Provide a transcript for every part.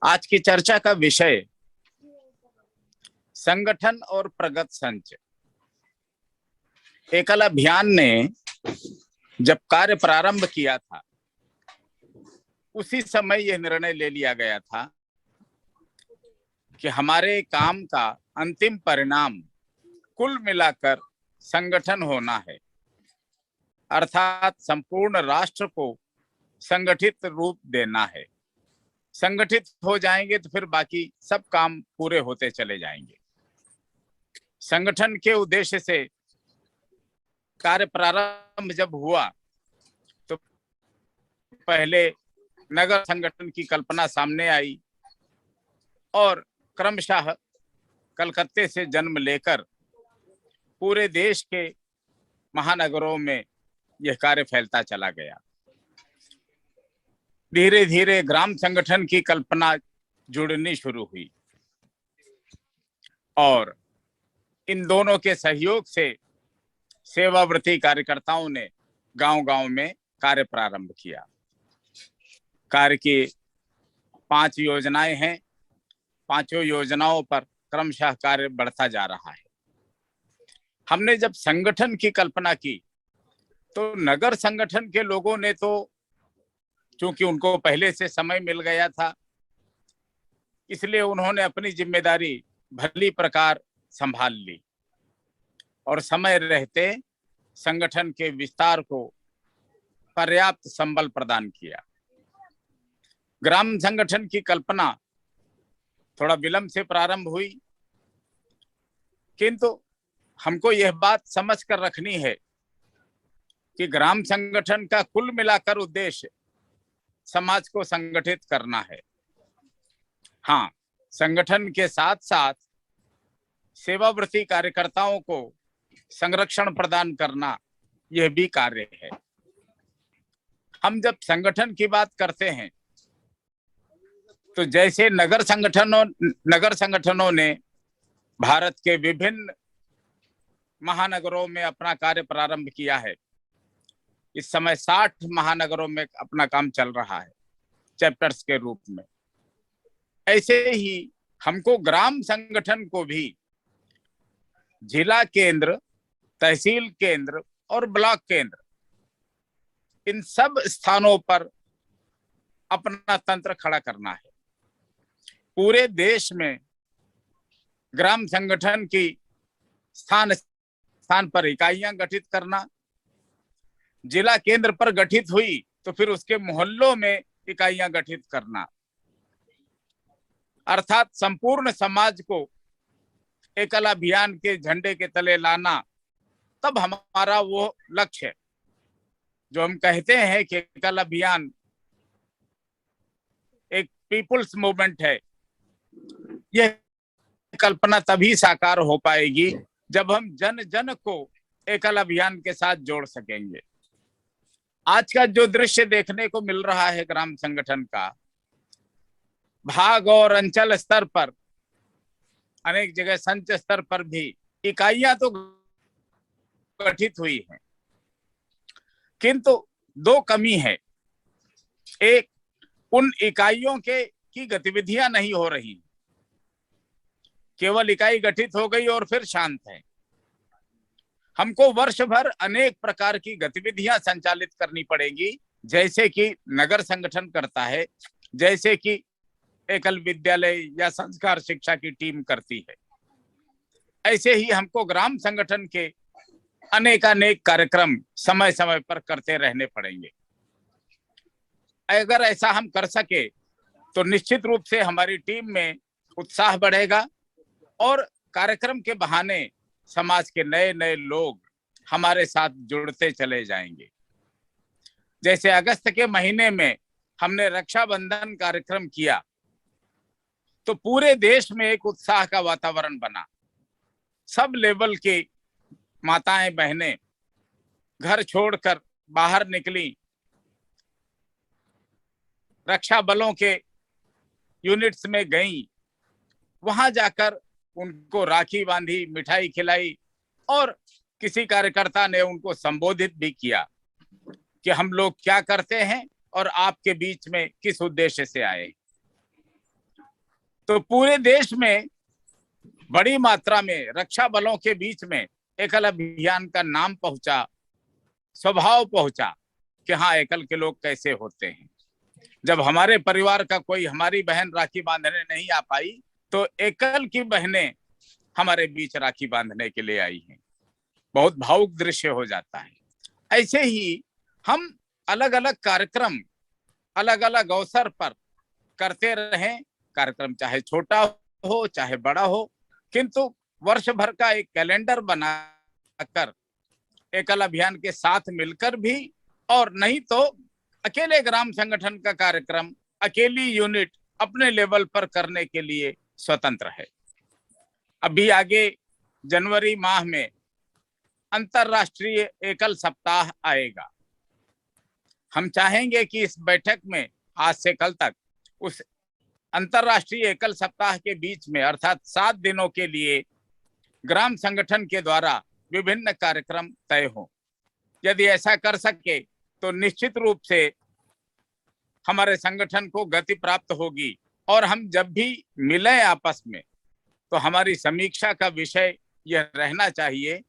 आज की चर्चा का विषय संगठन और प्रगत संच। एकल अभियान ने जब कार्य प्रारंभ किया था, उसी समय यह निर्णय ले लिया गया था कि हमारे काम का अंतिम परिणाम कुल मिलाकर संगठन होना है, अर्थात संपूर्ण राष्ट्र को संगठित रूप देना है। संगठित हो जाएंगे तो फिर बाकी सब काम पूरे होते चले जाएंगे। संगठन के उद्देश्य से कार्य प्रारंभ जब हुआ तो पहले नगर संगठन की कल्पना सामने आई और क्रमशः कलकत्ते से जन्म लेकर पूरे देश के महानगरों में यह कार्य फैलता चला गया। धीरे धीरे ग्राम संगठन की कल्पना जुड़नी शुरू हुई और इन दोनों के सहयोग से सेवाव्रती कार्यकर्ताओं ने गांव-गांव में कार्य प्रारंभ किया। कार्य की 5 योजनाएं हैं। 5 योजनाओं पर क्रमशः कार्य बढ़ता जा रहा है। हमने जब संगठन की कल्पना की तो नगर संगठन के लोगों ने तो, चूंकि उनको पहले से समय मिल गया था, इसलिए उन्होंने अपनी जिम्मेदारी भली प्रकार संभाल ली और समय रहते संगठन के विस्तार को पर्याप्त संबल प्रदान किया। ग्राम संगठन की कल्पना थोड़ा विलंब से प्रारंभ हुई, किंतु हमको यह बात समझ कर रखनी है कि ग्राम संगठन का कुल मिलाकर उद्देश्य समाज को संगठित करना है। हाँ, संगठन के साथ साथ सेवाव्रती कार्यकर्ताओं को संरक्षण प्रदान करना यह भी कार्य है। हम जब संगठन की बात करते हैं तो जैसे नगर संगठनों ने भारत के विभिन्न महानगरों में अपना कार्य प्रारंभ किया है। इस समय 60 महानगरों में अपना काम चल रहा है चैप्टर्स के रूप में। ऐसे ही हमको ग्राम संगठन को भी जिला केंद्र, तहसील केंद्र और ब्लॉक केंद्र, इन सब स्थानों पर अपना तंत्र खड़ा करना है। पूरे देश में ग्राम संगठन की स्थान स्थान पर इकाइयां गठित करना, जिला केंद्र पर गठित हुई तो फिर उसके मोहल्लों में इकाइयां गठित करना, अर्थात संपूर्ण समाज को एकल अभियान के झंडे के तले लाना। तब हमारा वो लक्ष्य है जो हम कहते हैं कि एकल अभियान एक पीपुल्स मूवमेंट है। यह कल्पना तभी साकार हो पाएगी जब हम जन जन को एकल अभियान के साथ जोड़ सकेंगे। आज का जो दृश्य देखने को मिल रहा है ग्राम संगठन का, भाग और अंचल स्तर पर, अनेक जगह संच स्तर पर भी इकाइयां तो गठित हुई हैं, किंतु 2 कमी है। एक, उन इकाइयों की गतिविधियां नहीं हो रही, केवल इकाई गठित हो गई और फिर शांत है। हमको वर्ष भर अनेक प्रकार की गतिविधियां संचालित करनी पड़ेगी, जैसे कि नगर संगठन करता है, जैसे कि एकल विद्यालय या संस्कार शिक्षा की टीम करती है। ऐसे ही हमको ग्राम संगठन के अनेकानेक कार्यक्रम समय समय पर करते रहने पड़ेंगे। अगर ऐसा हम कर सके तो निश्चित रूप से हमारी टीम में उत्साह बढ़ेगा और कार्यक्रम के बहाने समाज के नए नए लोग हमारे साथ जुड़ते चले जाएंगे। जैसे अगस्त के महीने में हमने रक्षाबंधन कार्यक्रम किया तो पूरे देश में एक उत्साह का वातावरण बना। सब लेवल की माताएं बहनें घर छोड़कर बाहर निकली, रक्षा बलों के यूनिट्स में गईं, वहां जाकर उनको राखी बांधी, मिठाई खिलाई और किसी कार्यकर्ता ने उनको संबोधित भी किया कि हम लोग क्या करते हैं और आपके बीच में किस उद्देश्य से आए। तो पूरे देश में बड़ी मात्रा में रक्षा बलों के बीच में एकल अभियान का नाम पहुंचा, स्वभाव पहुंचा कि हाँ, एकल के लोग कैसे होते हैं। जब हमारे परिवार का कोई, हमारी बहन राखी बांधने नहीं आ पाई, तो एकल की बहनें हमारे बीच राखी बांधने के लिए आई हैं। बहुत भावुक दृश्य हो जाता है। ऐसे ही हम अलग अलग कार्यक्रम अलग अलग अवसर पर करते रहें। कार्यक्रम चाहे छोटा हो चाहे बड़ा हो, किंतु वर्ष भर का एक कैलेंडर बनाकर एकल अभियान के साथ मिलकर भी, और नहीं तो अकेले ग्राम संगठन का कार्यक्रम, अकेली यूनिट अपने लेवल पर करने के लिए स्वतंत्र है। अभी आगे जनवरी माह में अंतरराष्ट्रीय एकल सप्ताह आएगा। हम चाहेंगे कि इस बैठक में आज से कल तक उस अंतरराष्ट्रीय एकल सप्ताह के बीच में, अर्थात 7 दिनों के लिए ग्राम संगठन के द्वारा विभिन्न कार्यक्रम तय हो। यदि ऐसा कर सके तो निश्चित रूप से हमारे संगठन को गति प्राप्त होगी, और हम जब भी मिलें आपस में तो हमारी समीक्षा का विषय यह रहना चाहिए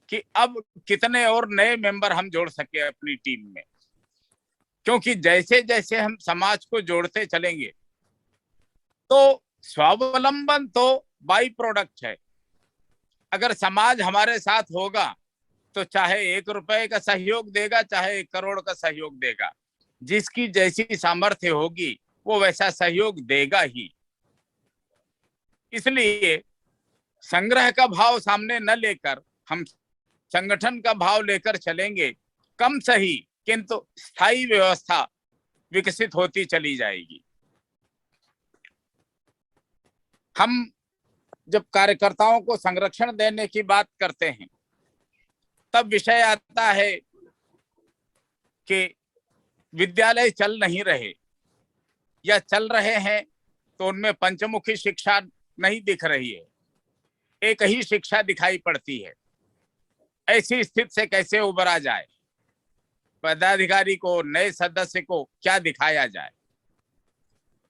कि अब कितने और नए मेंबर हम जोड़ सके अपनी टीम में। क्योंकि जैसे जैसे हम समाज को जोड़ते चलेंगे तो स्वावलंबन तो बाई प्रोडक्ट है। अगर समाज हमारे साथ होगा तो चाहे 1 रुपए का सहयोग देगा, चाहे 1 करोड़ का सहयोग देगा, जिसकी जैसी सामर्थ्य होगी वो वैसा सहयोग देगा ही। इसलिए संग्रह का भाव सामने न लेकर हम संगठन का भाव लेकर चलेंगे, कम सही किंतु स्थायी व्यवस्था विकसित होती चली जाएगी। हम जब कार्यकर्ताओं को संरक्षण देने की बात करते हैं तब विषय आता है कि विद्यालय चल नहीं रहे, या चल रहे हैं तो उनमें पंचमुखी शिक्षा नहीं दिख रही है, एक ही शिक्षा दिखाई पड़ती है। ऐसी स्थिति से कैसे उबरा जाए, पदाधिकारी को, नए सदस्य को क्या दिखाया जाए।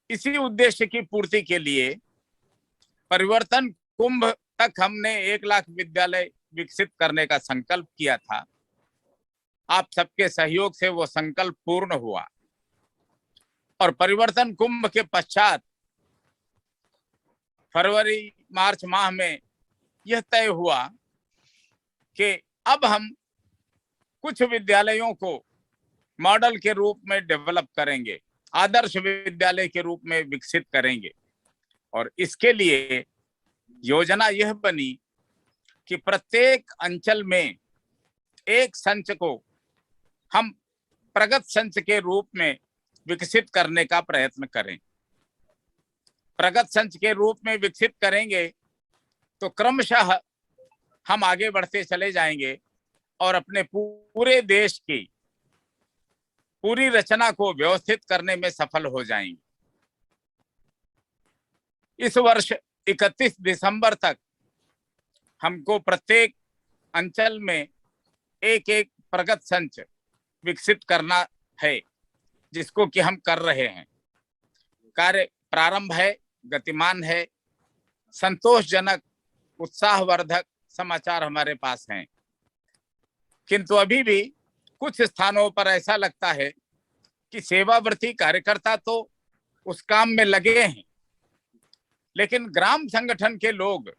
इसी उद्देश्य की पूर्ति के लिए परिवर्तन कुंभ तक हमने 1 लाख विद्यालय विकसित करने का संकल्प किया था। आप सबके सहयोग से वो संकल्प पूर्ण हुआ, और परिवर्तन कुंभ के पश्चात फरवरी मार्च माह में यह तय हुआ कि अब हम कुछ विद्यालयों को मॉडल के रूप में डेवलप करेंगे, आदर्श विद्यालय के रूप में विकसित करेंगे। और इसके लिए योजना यह बनी कि प्रत्येक अंचल में एक संच को हम प्रगत संच के रूप में विकसित करने का प्रयत्न करें। प्रगत संच के रूप में विकसित करेंगे तो क्रमशः हम आगे बढ़ते चले जाएंगे और अपने पूरे देश की पूरी रचना को व्यवस्थित करने में सफल हो जाएंगे। इस वर्ष 31 दिसंबर तक हमको प्रत्येक अंचल में एक एक प्रगत संच विकसित करना है, जिसको कि हम कर रहे हैं। कार्य प्रारंभ है, गतिमान है, संतोषजनक, उत्साहवर्धक समाचार हमारे पास हैं। किंतु अभी भी कुछ स्थानों पर ऐसा लगता है कि सेवाव्रती कार्यकर्ता तो उस काम में लगे हैं, लेकिन ग्राम संगठन के लोग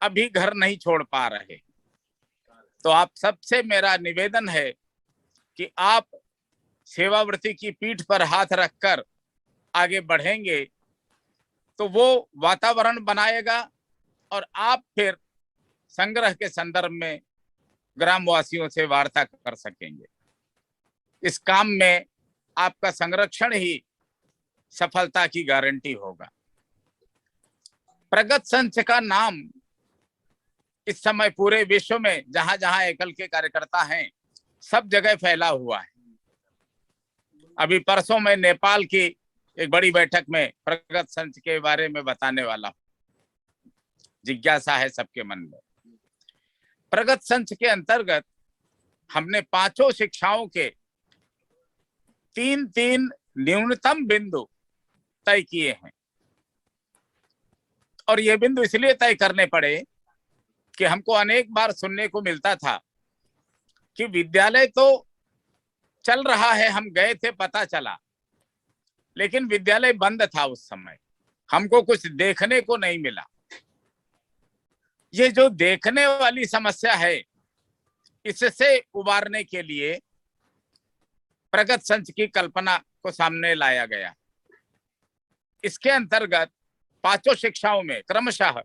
अभी घर नहीं छोड़ पा रहे। तो आप सबसे मेरा निवेदन है कि आप सेवाव्रती की पीठ पर हाथ रखकर आगे बढ़ेंगे तो वो वातावरण बनाएगा, और आप फिर संग्रह के संदर्भ में ग्रामवासियों से वार्ता कर सकेंगे। इस काम में आपका संरक्षण ही सफलता की गारंटी होगा। प्रगत संच का नाम इस समय पूरे विश्व में जहां जहां एकल के कार्यकर्ता हैं सब जगह फैला हुआ है। अभी परसों में नेपाल की एक बड़ी बैठक में प्रगत संच के बारे में बताने वाला हूं। जिज्ञासा है सबके मन में। प्रगत संच के अंतर्गत हमने 5 शिक्षाओं के 3-3 न्यूनतम बिंदु तय किए हैं। और ये बिंदु इसलिए तय करने पड़े कि हमको अनेक बार सुनने को मिलता था कि विद्यालय तो चल रहा है, हम गए थे पता चला, लेकिन विद्यालय बंद था उस समय, हमको कुछ देखने को नहीं मिला। ये जो देखने वाली समस्या है, इससे उबारने के लिए प्रगत संच की कल्पना को सामने लाया गया। इसके अंतर्गत पांचों शिक्षाओं में क्रमशः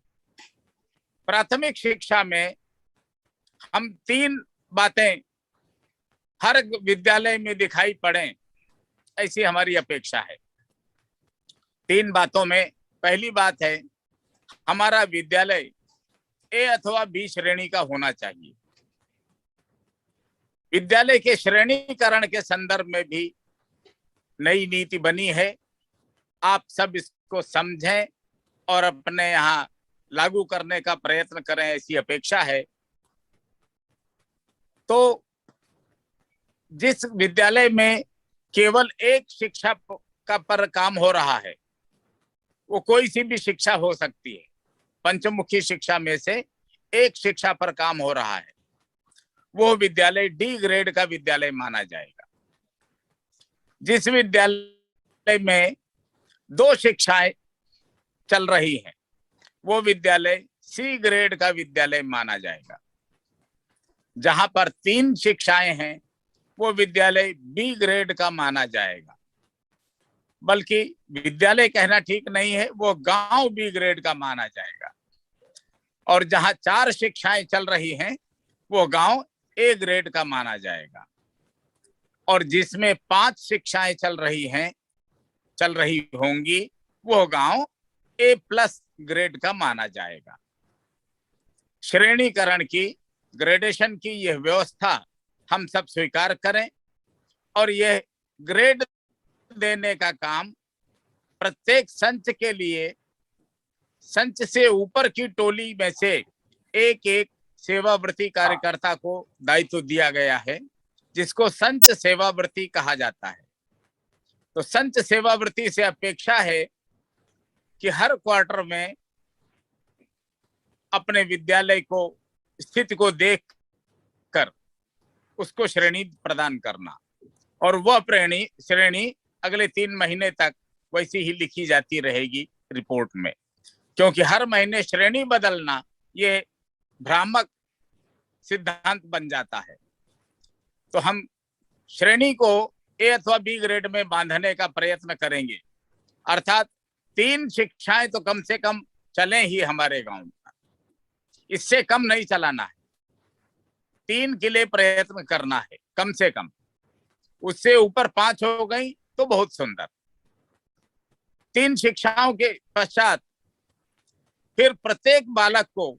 प्राथमिक शिक्षा में हम 3 बातें हर विद्यालय में दिखाई पड़े, ऐसी हमारी अपेक्षा है। 3 बातों में पहली बात है, हमारा विद्यालय ए अथवा बी श्रेणी का होना चाहिए। विद्यालय के श्रेणीकरण के संदर्भ में भी नई नीति बनी है। आप सब इसको समझें और अपने यहाँ लागू करने का प्रयत्न करें, ऐसी अपेक्षा है। तो जिस विद्यालय में केवल एक शिक्षा का पर काम हो रहा है, वो कोई सी भी शिक्षा हो सकती है, पंचमुखी शिक्षा में से एक शिक्षा पर काम हो रहा है, वो विद्यालय डी ग्रेड का विद्यालय माना जाएगा। जिस विद्यालय में 2 शिक्षाएं चल रही हैं, वो विद्यालय सी ग्रेड का विद्यालय माना जाएगा। जहां पर 3 शिक्षाएं हैं, वो विद्यालय बी ग्रेड का माना जाएगा। बल्कि विद्यालय कहना ठीक नहीं है, वो गांव बी ग्रेड का माना जाएगा। और जहां 4 शिक्षाएं चल रही हैं, वो गांव ए ग्रेड का माना जाएगा। और जिसमें 5 शिक्षाएं चल रही होंगी, वो गांव ए प्लस ग्रेड का माना जाएगा। श्रेणीकरण की, ग्रेडेशन की यह व्यवस्था हम सब स्वीकार करें और यह ग्रेड देने का काम प्रत्येक संच के लिए संच से ऊपर की टोली में से एक सेवाव्रती कार्यकर्ता को दायित्व दिया गया है, जिसको संच सेवाव्रती कहा जाता है। तो संच सेवाव्रती से अपेक्षा है कि हर क्वार्टर में अपने विद्यालय को स्थिति को देख कर उसको श्रेणी प्रदान करना, और वह श्रेणी अगले 3 महीने तक वैसी ही लिखी जाती रहेगी रिपोर्ट में। क्योंकि हर महीने श्रेणी बदलना ये भ्रामक सिद्धांत बन जाता है। तो हम श्रेणी को ए अथवा बी ग्रेड में बांधने का प्रयत्न करेंगे, अर्थात 3 शिक्षाएं तो कम से कम चलें ही हमारे गांव में, इससे कम नहीं चलाना है। 3 के लिए प्रयत्न करना है कम से कम, उससे ऊपर 5 हो गई तो बहुत सुंदर। 3 शिक्षाओं के पश्चात फिर प्रत्येक बालक को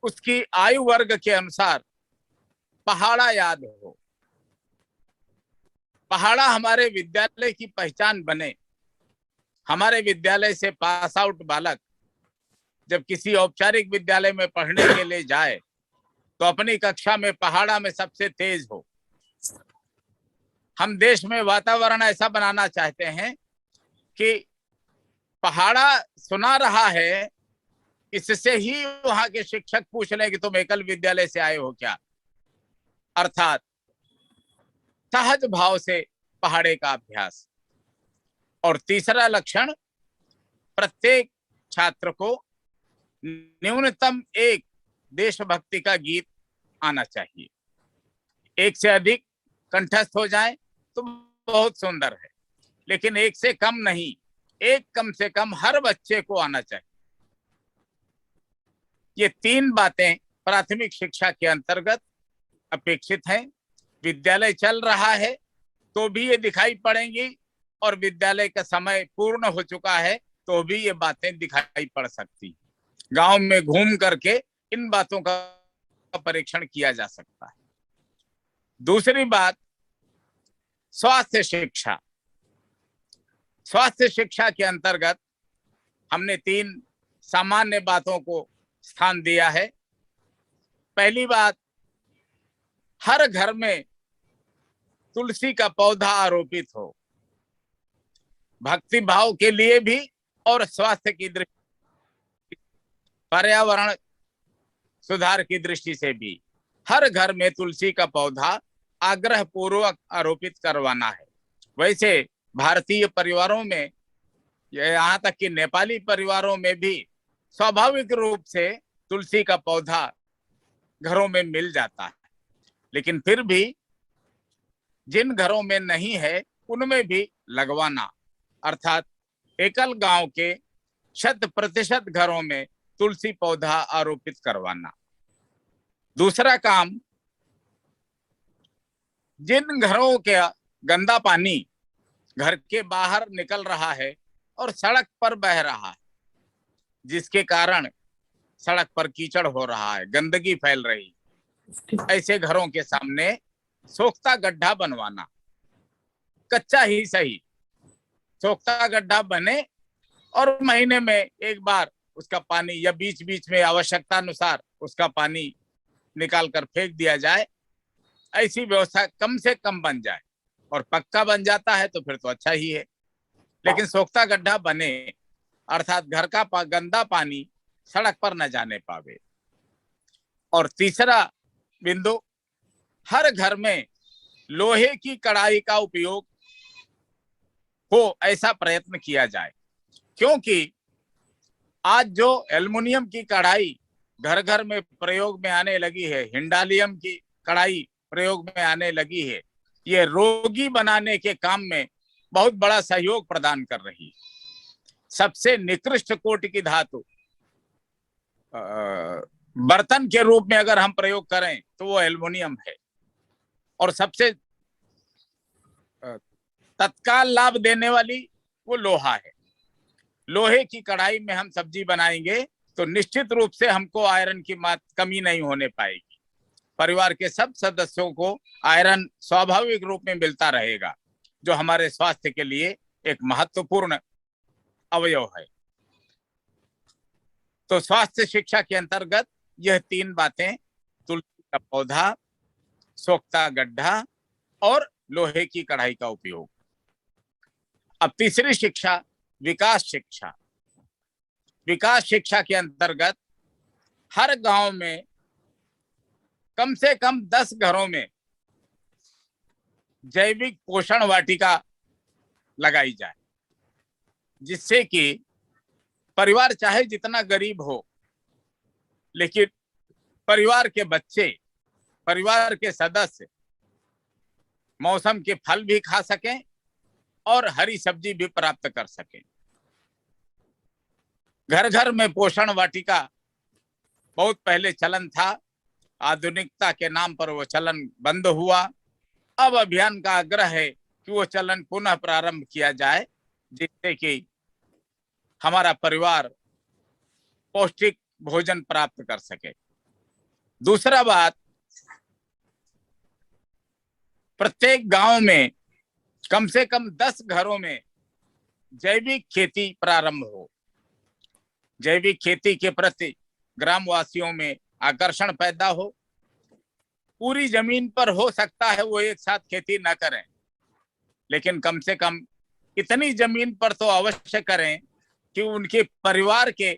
उसकी आयु वर्ग के अनुसार पहाड़ा याद हो। पहाड़ा हमारे विद्यालय की पहचान बने। हमारे विद्यालय से पास आउट बालक जब किसी औपचारिक विद्यालय में पढ़ने के लिए जाए तो अपनी कक्षा में पहाड़ा में सबसे तेज हो। हम देश में वातावरण ऐसा बनाना चाहते हैं कि पहाड़ा सुना रहा है, इससे ही वहां के शिक्षक पूछ लें कि तुम एकल विद्यालय से आए हो क्या। अर्थात सहज भाव से पहाड़े का अभ्यास। और तीसरा लक्षण, प्रत्येक छात्र को न्यूनतम एक देशभक्ति का गीत आना चाहिए। एक से अधिक कंठस्थ हो जाए तो बहुत सुंदर है, लेकिन एक से कम नहीं, एक कम से कम हर बच्चे को आना चाहिए। ये 3 बातें प्राथमिक शिक्षा के अंतर्गत अपेक्षित हैं। विद्यालय चल रहा है तो भी ये दिखाई पड़ेंगी, और विद्यालय का समय पूर्ण हो चुका है तो भी ये बातें दिखाई पड़ सकती। गांव में घूम करके इन बातों का परीक्षण किया जा सकता है। दूसरी बात, स्वास्थ्य शिक्षा। स्वास्थ्य शिक्षा के अंतर्गत हमने 3 सामान्य बातों को स्थान दिया है। पहली बात, हर घर में तुलसी का पौधा आरोपित हो, भक्ति भाव के लिए भी और स्वास्थ्य की दृष्टि। पर्यावरण सुधार की दृष्टि से भी हर घर में तुलसी का पौधा आग्रह पूर्वक आरोपित करवाना है। वैसे भारतीय परिवारों में, यहाँ तक कि नेपाली परिवारों में भी स्वाभाविक रूप से तुलसी का पौधा घरों में मिल जाता है, लेकिन फिर भी जिन घरों में नहीं है उनमें भी लगवाना, अर्थात एकल गांव के 100% घरों में तुलसी पौधा आरोपित करवाना। दूसरा काम, जिन घरों के गंदा पानी घर के बाहर निकल रहा है और सड़क पर बह रहा है, जिसके कारण सड़क पर कीचड़ हो रहा है, गंदगी फैल रही, ऐसे घरों के सामने सोख्ता गड्ढा बनवाना। कच्चा ही सही, सोख्ता गड्ढा बने और महीने में एक बार उसका पानी या बीच बीच में आवश्यकता अनुसार उसका पानी निकाल कर फेंक दिया जाए। ऐसी व्यवस्था कम से कम बन जाए, और पक्का बन जाता है तो फिर तो अच्छा ही है, लेकिन सोख्ता गड्ढा बने अर्थात घर का गंदा पानी सड़क पर न जाने पावे। और तीसरा बिंदु, हर घर में लोहे की कढ़ाई का उपयोग हो, ऐसा प्रयत्न किया जाए, क्योंकि आज जो एल्युमिनियम की कढ़ाई घर घर में प्रयोग में आने लगी है, हिंडालियम की कढ़ाई प्रयोग में आने लगी है, ये रोगी बनाने के काम में बहुत बड़ा सहयोग प्रदान कर रही है। सबसे निकृष्ट कोटि की धातु बर्तन के रूप में अगर हम प्रयोग करें तो वो एल्युमिनियम है, और सबसे तत्काल लाभ देने वाली वो लोहा है। लोहे की कढ़ाई में हम सब्जी बनाएंगे तो निश्चित रूप से हमको आयरन की कमी नहीं होने पाएगी। परिवार के सब सदस्यों को आयरन स्वाभाविक रूप में मिलता रहेगा, जो हमारे स्वास्थ्य के लिए एक महत्वपूर्ण अवयव है। तो स्वास्थ्य शिक्षा के अंतर्गत यह 3 बातें, तुलसी का पौधा, सोख्ता गड्ढा और लोहे की कढ़ाई का उपयोग। अब तीसरी शिक्षा, विकास शिक्षा। विकास शिक्षा के अंतर्गत हर गांव में कम से कम 10 घरों में जैविक पोषण वाटिका लगाई जाए, जिससे कि परिवार चाहे जितना गरीब हो, लेकिन परिवार के बच्चे, परिवार के सदस्य मौसम के फल भी खा सकें और हरी सब्जी भी प्राप्त कर सकें। घर घर में पोषण वाटिका बहुत पहले चलन था, आधुनिकता के नाम पर वो चलन बंद हुआ। अब अभियान का आग्रह है कि वो चलन पुनः प्रारंभ किया जाए, जिससे कि हमारा परिवार पौष्टिक भोजन प्राप्त कर सके। दूसरा बात, प्रत्येक गांव में कम से कम 10 घरों में जैविक खेती प्रारंभ हो। जैविक खेती के प्रति ग्रामवासियों में आकर्षण पैदा हो। पूरी जमीन पर हो सकता है वो एक साथ खेती न करें, लेकिन कम से कम इतनी जमीन पर तो अवश्य करें कि उनके परिवार के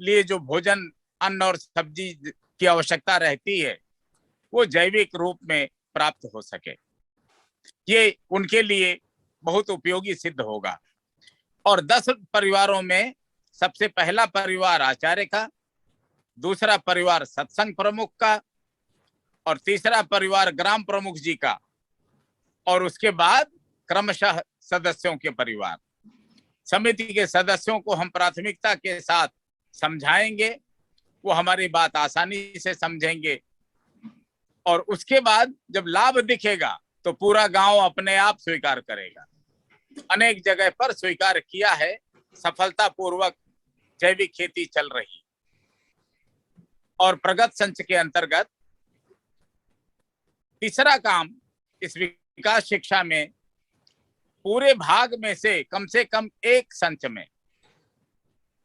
लिए जो भोजन, अन्न और सब्जी की आवश्यकता रहती है वो जैविक रूप में प्राप्त हो सके। ये उनके लिए बहुत उपयोगी सिद्ध होगा। और 10 परिवारों में सबसे पहला परिवार आचार्य का, दूसरा परिवार सत्संग प्रमुख का, और तीसरा परिवार ग्राम प्रमुख जी का, और उसके बाद क्रमशः सदस्यों के परिवार। समिति के सदस्यों को हम प्राथमिकता के साथ समझाएंगे, वो हमारी बात आसानी से समझेंगे, और उसके बाद जब लाभ दिखेगा तो पूरा गांव अपने आप स्वीकार करेगा। अनेक जगह पर स्वीकार किया है, सफलतापूर्वक जैविक खेती चल रही। और प्रगत संच के अंतर्गत तीसरा काम इस विकास शिक्षा में, पूरे भाग में से कम एक संच में,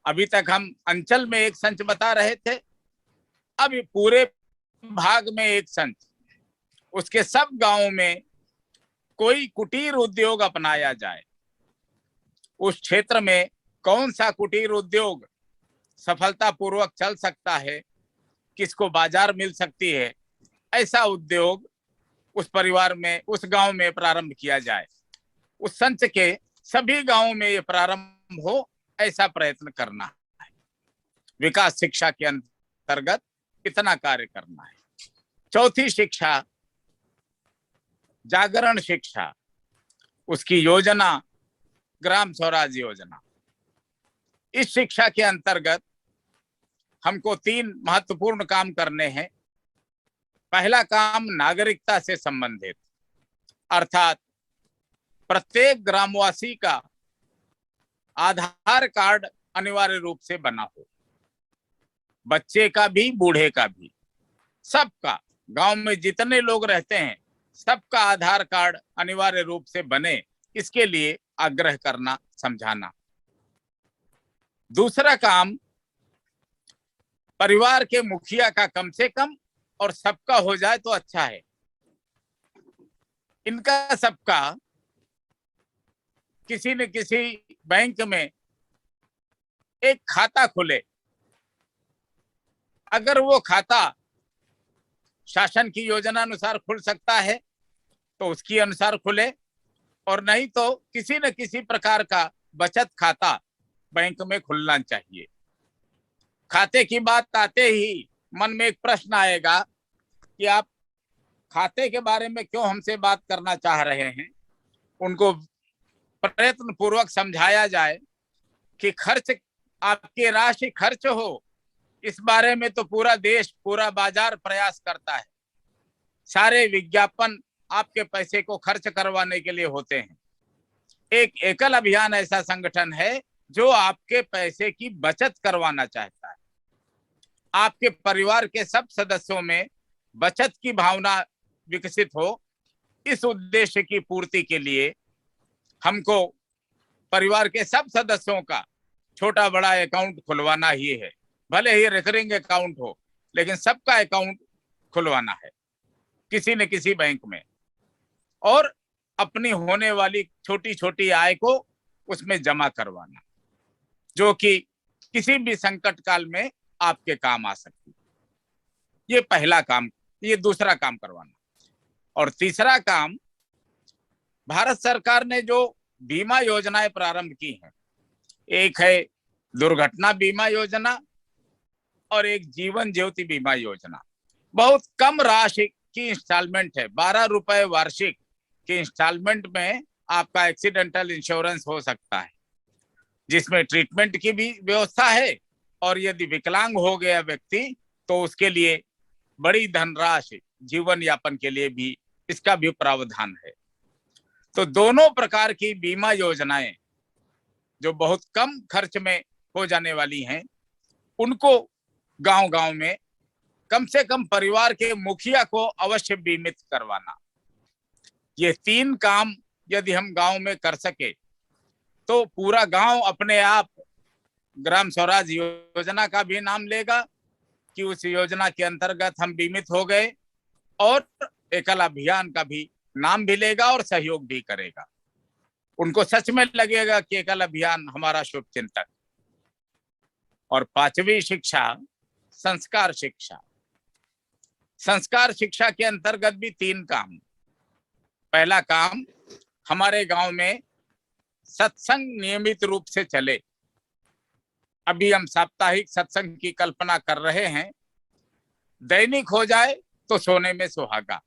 अभी तक हम अंचल में एक संच बता रहे थे, अब पूरे भाग में एक संच, उसके सब गांवों में कोई कुटीर उद्योग अपनाया जाए। उस क्षेत्र में कौन सा कुटीर उद्योग सफलतापूर्वक चल सकता है, किसको बाजार मिल सकती है, ऐसा उद्योग उस परिवार में, उस गांव में प्रारंभ किया जाए। उस संच के सभी गांवों में ये प्रारंभ हो, ऐसा प्रयत्न करना है। विकास शिक्षा के अंतर्गत इतना कार्य करना है। चौथी शिक्षा, जागरण शिक्षा, उसकी योजना ग्राम स्वराज योजना। इस शिक्षा के अंतर्गत हमको 3 महत्वपूर्ण काम करने हैं। पहला काम नागरिकता से संबंधित, अर्थात प्रत्येक ग्रामवासी का आधार कार्ड अनिवार्य रूप से बना हो, बच्चे का भी, बूढ़े का भी, सबका, गांव में जितने लोग रहते हैं सबका आधार कार्ड अनिवार्य रूप से बने, इसके लिए आग्रह करना, समझाना। दूसरा काम, परिवार के मुखिया का कम से कम और सबका हो जाए तो अच्छा है। इनका सबका किसी न किसी बैंक में एक खाता खुले। अगर वो खाता शासन की योजना अनुसार खुल सकता है तो उसकी अनुसार खुले, और नहीं तो किसी न किसी प्रकार का बचत खाता बैंक में खुलना चाहिए। खाते की बात आते ही मन में एक प्रश्न आएगा कि आप खाते के बारे में क्यों हमसे बात करना चाह रहे हैं। उनको प्रयत्न पूर्वक समझाया जाए कि खर्च, आपकी राशि खर्च हो, इस बारे में तो पूरा देश, पूरा बाजार प्रयास करता है। सारे विज्ञापन आपके पैसे को खर्च करवाने के लिए होते हैं। एक एकल अभियान ऐसा संगठन है जो आपके पैसे की बचत करवाना चाहता है। आपके परिवार के सब सदस्यों में बचत की भावना विकसित हो, इस उद्देश्य की पूर्ति के लिए हमको परिवार के सब सदस्यों का छोटा बड़ा अकाउंट खुलवाना ही है। भले ही रिकरिंग अकाउंट हो, लेकिन सबका अकाउंट खुलवाना है किसी न किसी बैंक में, और अपनी होने वाली छोटी छोटी आय को उसमें जमा करवाना, जो कि किसी भी संकट काल में आपके काम आ सकती। ये पहला काम, ये दूसरा काम करवाना। और तीसरा काम, भारत सरकार ने जो बीमा योजनाएं प्रारंभ की हैं, एक है दुर्घटना बीमा योजना और एक जीवन ज्योति बीमा योजना। बहुत कम राशि की इंस्टॉलमेंट है, 12 रुपए वार्षिक की इंस्टॉलमेंट में आपका एक्सीडेंटल इंश्योरेंस हो सकता है, जिसमें ट्रीटमेंट की भी व्यवस्था है, और यदि विकलांग हो गया व्यक्ति तो उसके लिए बड़ी धनराशि जीवन यापन के लिए भी इसका भी प्रावधान है। तो दोनों प्रकार की बीमा योजनाएं जो बहुत कम खर्च में हो जाने वाली हैं, उनको गांव गांव में कम से कम परिवार के मुखिया को अवश्य बीमित करवाना। ये 3 काम यदि हम गांव में कर सके तो पूरा गांव अपने आप ग्राम स्वराज योजना का भी नाम लेगा कि उस योजना के अंतर्गत हम बीमित हो गए, और एकल अभियान का भी नाम भी लेगा और सहयोग भी करेगा। उनको सच में लगेगा कि एकल अभियान हमारा शुभ चिंतक। और 5वीं शिक्षा, संस्कार शिक्षा। संस्कार शिक्षा के अंतर्गत भी 3 काम। पहला काम, हमारे गांव में सत्संग नियमित रूप से चले। अभी हम साप्ताहिक सत्संग की कल्पना कर रहे हैं। दैनिक हो जाए तो सोने में सुहागा,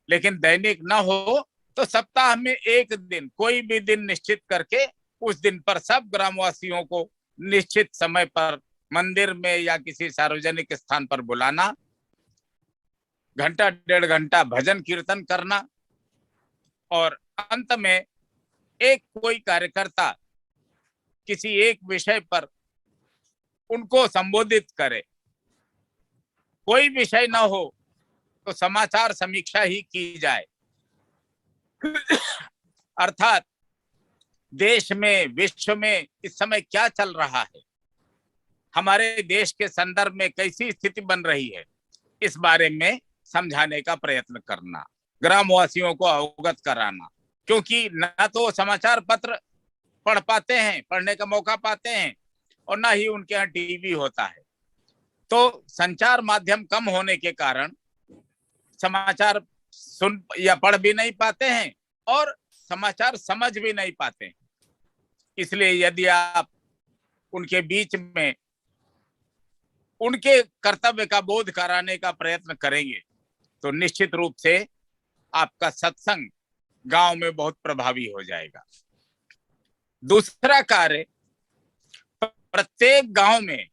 लेकिन दैनिक ना हो तो सप्ताह में एक दिन, कोई भी दिन निश्चित करके उस दिन पर सब ग्रामवासियों को निश्चित समय पर मंदिर में या किसी सार्वजनिक स्थान पर बुलाना, घंटा 1.5 घंटा भजन कीर्तन करना, और अंत में एक कोई कार्यकर्ता किसी एक विषय पर उनको संबोधित करे। कोई विषय ना हो तो समाचार समीक्षा ही की जाए। अर्थात देश में, विश्व में इस समय क्या चल रहा है, हमारे देश के संदर्भ में कैसी स्थिति बन रही है, इस बारे में समझाने का प्रयत्न करना, ग्रामवासियों को अवगत कराना। क्योंकि न तो समाचार पत्र पढ़ पाते हैं, पढ़ने का मौका पाते हैं, और ना ही उनके यहाँ टीवी होता है। तो संचार माध्यम कम होने के कारण समाचार सुन या पढ़ भी नहीं पाते हैं और समाचार समझ भी नहीं पाते हैं। इसलिए यदि आप उनके बीच में उनके कर्तव्य का बोध कराने का प्रयत्न करेंगे तो निश्चित रूप से आपका सत्संग गांव में बहुत प्रभावी हो जाएगा। दूसरा कार्य, प्रत्येक गांव में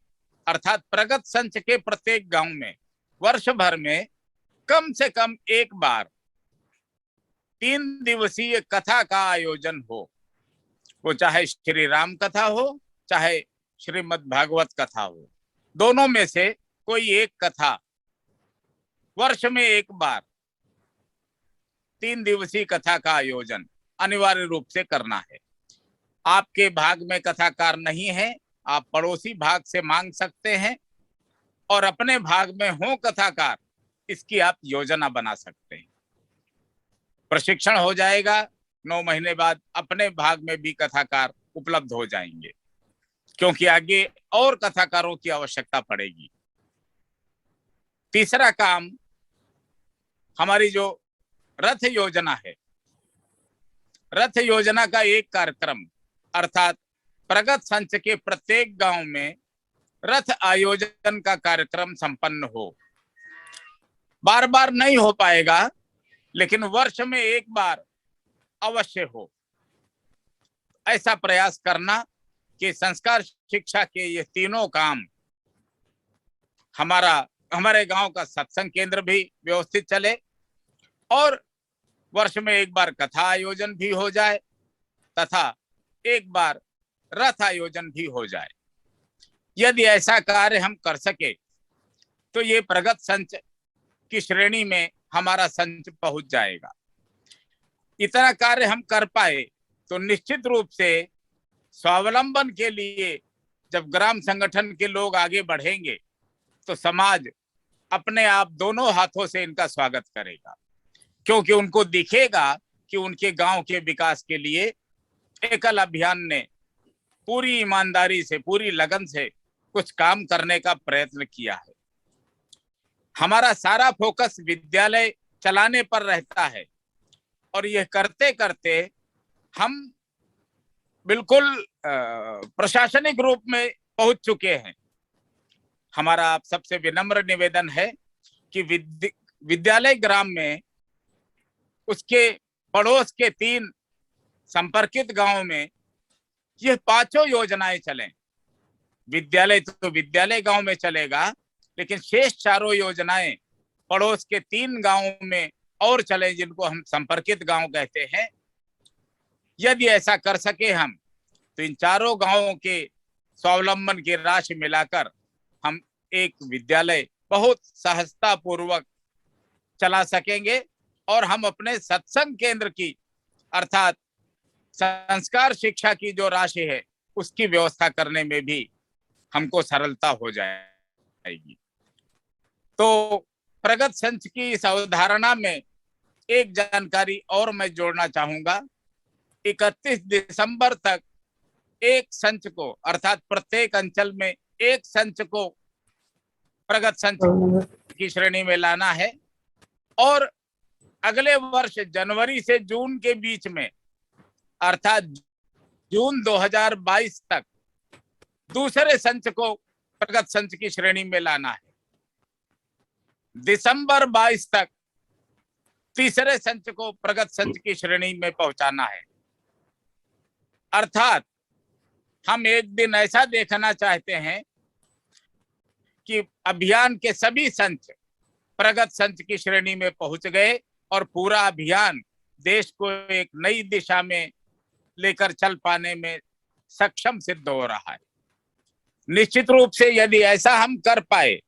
अर्थात प्रगत संच के प्रत्येक गांव में वर्ष भर में कम से कम एक बार 3 दिवसीय कथा का आयोजन हो। वो चाहे श्री राम कथा हो चाहे श्रीमद् भागवत कथा हो, दोनों में से कोई एक कथा वर्ष में एक बार 3 दिवसीय कथा का आयोजन अनिवार्य रूप से करना है। आपके भाग में कथाकार नहीं है, आप पड़ोसी भाग से मांग सकते हैं और अपने भाग में हो कथाकार, इसकी आप योजना बना सकते हैं। प्रशिक्षण हो जाएगा, 9 महीने बाद अपने भाग में भी कथाकार उपलब्ध हो जाएंगे, क्योंकि आगे और कथाकारों की आवश्यकता पड़ेगी। तीसरा काम, हमारी जो रथ योजना है, रथ योजना का एक कार्यक्रम अर्थात प्रगत संच के प्रत्येक गांव में रथ आयोजन का कार्यक्रम संपन्न हो। बार बार नहीं हो पाएगा, लेकिन वर्ष में एक बार अवश्य हो। ऐसा प्रयास करना कि संस्कार शिक्षा के ये तीनों काम, हमारे गांव का सत्संग केंद्र भी व्यवस्थित चले और वर्ष में एक बार कथा आयोजन भी हो जाए तथा एक बार रथ आयोजन भी हो जाए। यदि ऐसा कार्य हम कर सके तो ये प्रगत संच की श्रेणी में हमारा संच पहुंच जाएगा। इतना कार्य हम कर पाए तो निश्चित रूप से स्वावलंबन के लिए जब ग्राम संगठन के लोग आगे बढ़ेंगे तो समाज अपने आप दोनों हाथों से इनका स्वागत करेगा, क्योंकि उनको दिखेगा कि उनके गांव के विकास के लिए एकल अभियान ने पूरी ईमानदारी से, पूरी लगन से कुछ काम करने का प्रयत्न किया है। हमारा सारा फोकस विद्यालय चलाने पर रहता है और यह करते करते हम बिल्कुल प्रशासनिक रूप में पहुंच चुके हैं। हमारा आप सबसे विनम्र निवेदन है कि विद्यालय ग्राम में उसके पड़ोस के 3 संपर्कित गांवों में ये 5 योजनाएं चलें। विद्यालय तो विद्यालय गांव में चलेगा, लेकिन शेष 4 योजनाएं पड़ोस के 3 गांवों में और चले, जिनको हम संपर्कित गांव कहते हैं। यदि ऐसा कर सके हम तो इन 4 गांवों के स्वावलंबन की राशि मिलाकर हम एक विद्यालय बहुत सहजता पूर्वक चला सकेंगे और हम अपने सत्संग केंद्र की अर्थात संस्कार शिक्षा की जो राशि है उसकी व्यवस्था करने में भी हमको सरलता हो जाएगी। तो प्रगत संच की इस अवधारणा में एक जानकारी और मैं जोड़ना चाहूंगा। 31 दिसंबर तक एक संच को अर्थात प्रत्येक अंचल में एक संच को प्रगत संच की श्रेणी में लाना है और अगले वर्ष जनवरी से जून के बीच में अर्थात जून 2022 तक दूसरे संच को प्रगत संच की श्रेणी में लाना है। दिसंबर 22 तक तीसरे संच को प्रगत संच की श्रेणी में पहुंचाना है। अर्थात हम एक दिन ऐसा देखना चाहते हैं कि अभियान के सभी संच प्रगत संच की श्रेणी में पहुंच गए और पूरा अभियान देश को एक नई दिशा में लेकर चल पाने में सक्षम सिद्ध हो रहा है। निश्चित रूप से यदि ऐसा हम कर पाए,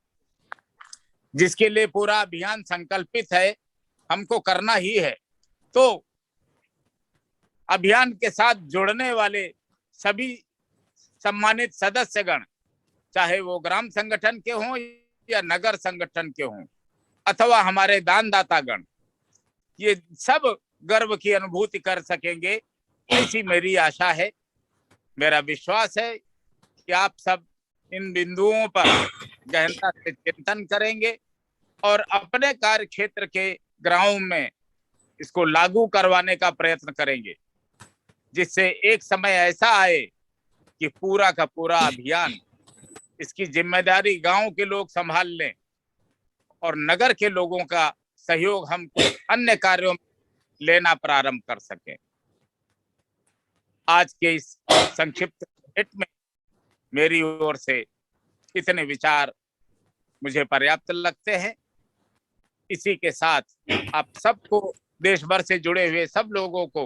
जिसके लिए पूरा अभियान संकल्पित है, हमको करना ही है, तो अभियान के साथ जुड़ने वाले सभी सम्मानित सदस्यगण, चाहे वो ग्राम संगठन के हों या नगर संगठन के हों अथवा हमारे दानदातागण, ये सब गर्व की अनुभूति कर सकेंगे, ऐसी मेरी आशा है, मेरा विश्वास है कि आप सब इन बिंदुओं पर गहनता से चिंतन करेंगे और अपने कार्य क्षेत्र के गांवों में इसको लागू करवाने का प्रयत्न करेंगे, जिससे एक समय ऐसा आए कि पूरा का पूरा अभियान, इसकी जिम्मेदारी गांव के लोग संभाल लें और नगर के लोगों का सहयोग हम अन्य कार्यों में लेना प्रारंभ कर सकें। आज के इस संक्षिप्त हिट में मेरी ओर से इतने विचार मुझे पर्याप्त लगते हैं। इसी के साथ आप सबको, देश भर से जुड़े हुए सब लोगों को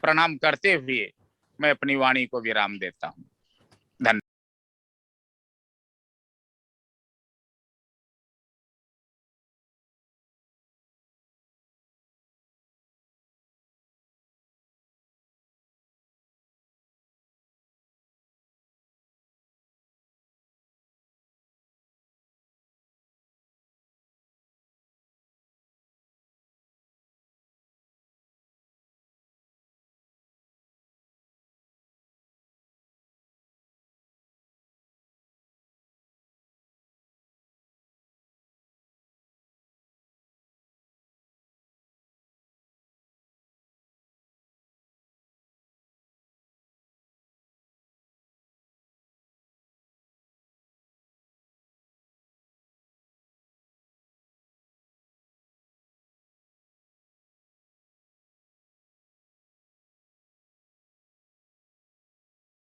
प्रणाम करते हुए मैं अपनी वाणी को विराम देता हूं।